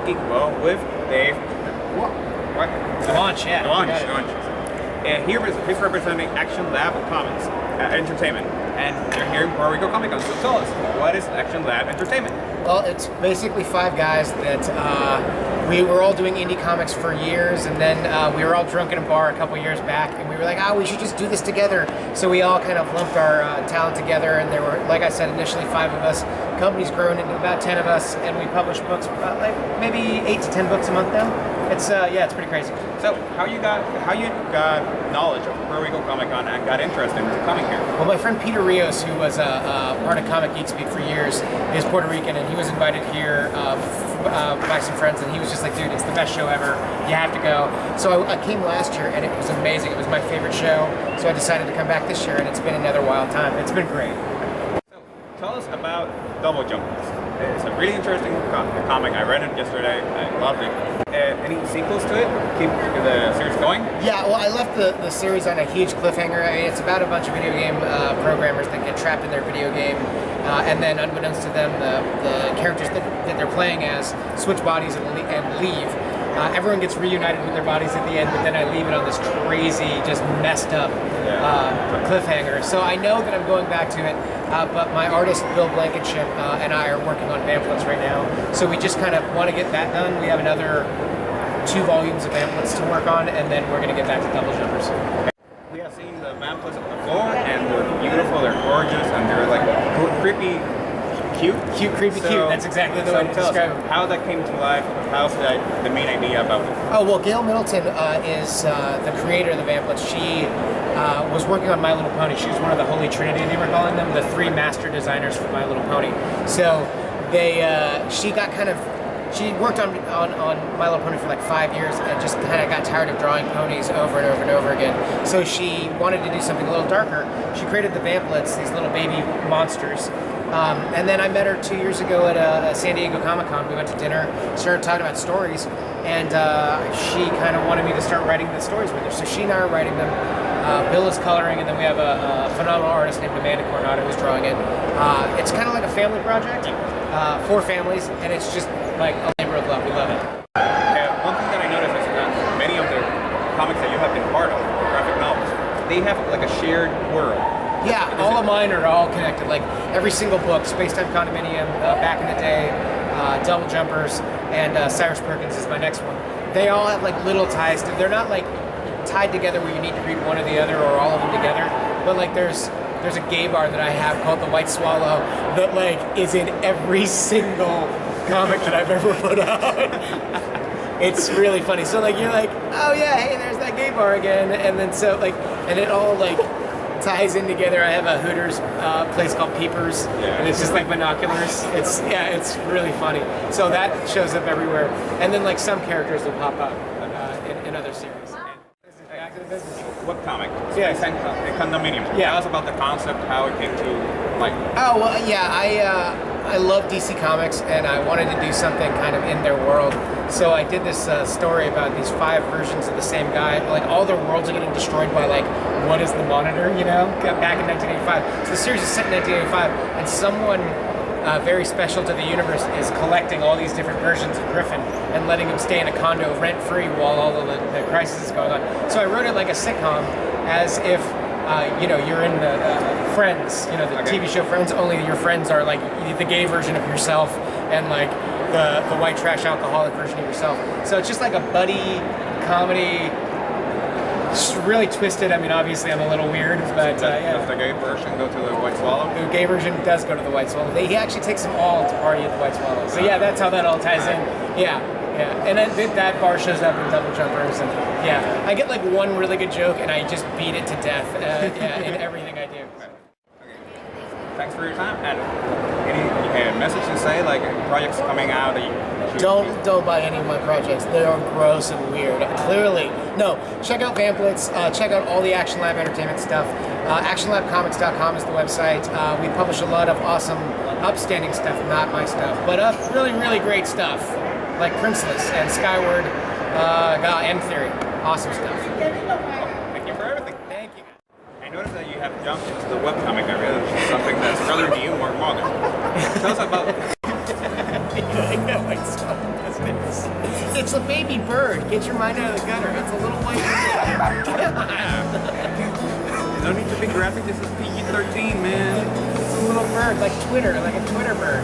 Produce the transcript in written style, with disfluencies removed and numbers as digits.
Geek Well with Dave. What? Dwonch, yeah. And he's representing Action Lab Comics Entertainment, and they're here in Puerto Rico Comic Con. So tell us, what is Action Lab Entertainment? Well, it's basically 5 guys that we were all doing indie comics for years, and then we were all drunk in a bar a couple years back, and we were like, we should just do this together. So we all kind of lumped our talent together, and there were, like I said, initially 5 of us. Company's grown into about 10 of us, and we publish books, like maybe 8 to 10 books a month now. It's it's pretty crazy. So how you got knowledge of Puerto Rico Comic Con and got interested in coming here? Well, my friend Peter Rios, who was part of Comic Geek Speak for years, is Puerto Rican, and he was invited here by some friends, and he was just like, dude, it's the best show ever. You have to go. So I came last year, and it was amazing. It was my favorite show. So I decided to come back this year, and it's been another wild time. It's been great. So tell us about Double Jumpers. It's a really interesting comic. I read it yesterday. I loved it. Any sequels to it? Keep the series going? Yeah, well, I left the series on a huge cliffhanger. I mean, it's about a bunch of video game programmers that get trapped in their video game, and then unbeknownst to them, the characters that they're playing as switch bodies and leave. Everyone gets reunited with their bodies at the end, but then I leave it on this crazy, just messed up cliffhanger. So I know that I'm going back to it, but my artist, Bill Blankenship, and I are working on pamphlets right now. So we just kind of want to get that done. We have another 2 volumes of pamphlets to work on, and then we're going to get back to Double Jumpers. We have seen the pamphlets on the floor, and they're beautiful, they're gorgeous, and they're like creepy. Cute? Cute. That's exactly the way to describe it. How that came to life, how's the main idea about it? Oh, well, Gail Middleton is the creator of the pamphlets. She was working on My Little Pony. She was one of the Holy Trinity, they were calling them, the 3 master designers for My Little Pony. So she worked on My Little Pony for like 5 years and just kind of got tired of drawing ponies over and over and over again. So she wanted to do something a little darker. She created the pamphlets, these little baby monsters. And then I met her 2 years ago at a San Diego Comic Con. We went to dinner, started talking about stories, and she kind of wanted me to start writing the stories with her. So she and I are writing them. Bill is coloring, and then we have a phenomenal artist named Amanda Coronado who's drawing it. It's kind of like a family project for families, and it's just like a labor of love. We love it. One thing that I noticed is that many of the comics that you have been part of, graphic novels, they have like a shared world. Yeah, all of mine are all connected. Like every single book, Space Time Condominium, back in the day, Double Jumpers, and Cyrus Perkins is my next one. They all have like little ties. They're not like tied together where you need to read one or the other or all of them together. But like there's a gay bar that I have called the White Swallow that like is in every single comic that I've ever put out. It's really funny. So like you're like, oh yeah, hey, there's that gay bar again, and then so like, and it all like ties in together. I have a Hooters place called Peepers, and it's just like binoculars. It's really funny. So that shows up everywhere, and then like some characters will pop up in other series. Back to the business. What comic? Yeah, Condominium. Yeah. Tell us about the concept, how it came to life. Oh well, yeah. I love DC Comics, and I wanted to do something kind of in their world. So I did this story about these 5 versions of the same guy. Like all their worlds are getting destroyed by like, what is the Monitor? You know, back in 1985. So the series is set in 1985, and someone very special to the universe is collecting all these different versions of Griffin and letting him stay in a condo rent-free while all of the crisis is going on. So I wrote it like a sitcom, as if you're in the Friends, the TV show Friends, only your friends are like the gay version of yourself and like the white trash alcoholic version of yourself. So it's just like a buddy comedy. It's really twisted. I mean, obviously I'm a little weird, but yeah. Does the gay version go to the White Swallow? The gay version does go to the White Swallow. He actually takes them all to party at the White Swallow. So yeah, that's how that all ties in. Yeah. And then that bar shows up in Double Jumpers, and yeah, I get like one really good joke, and I just beat it to death. In everything I do. Okay. Thanks for your time. And any message to say, like projects coming out that you Don't buy any of my projects. They are gross and weird. Clearly. No. Check out pamphlets. Check out all the Action Lab Entertainment stuff. ActionLabComics.com is the website. We publish a lot of awesome, upstanding stuff, not my stuff, but really, really great stuff. Like Princeless and Skyward, M Theory. Awesome stuff. Thank you for everything. Thank you. I noticed that you have jumped into the webcomic area, which is something that's rather new, more modern. Tell us about I know, I saw it. It's a baby bird. Get your mind out of the gutter. It's a little white bird. No need to be graphic. This is PG-13, man. It's a little bird, like a Twitter bird.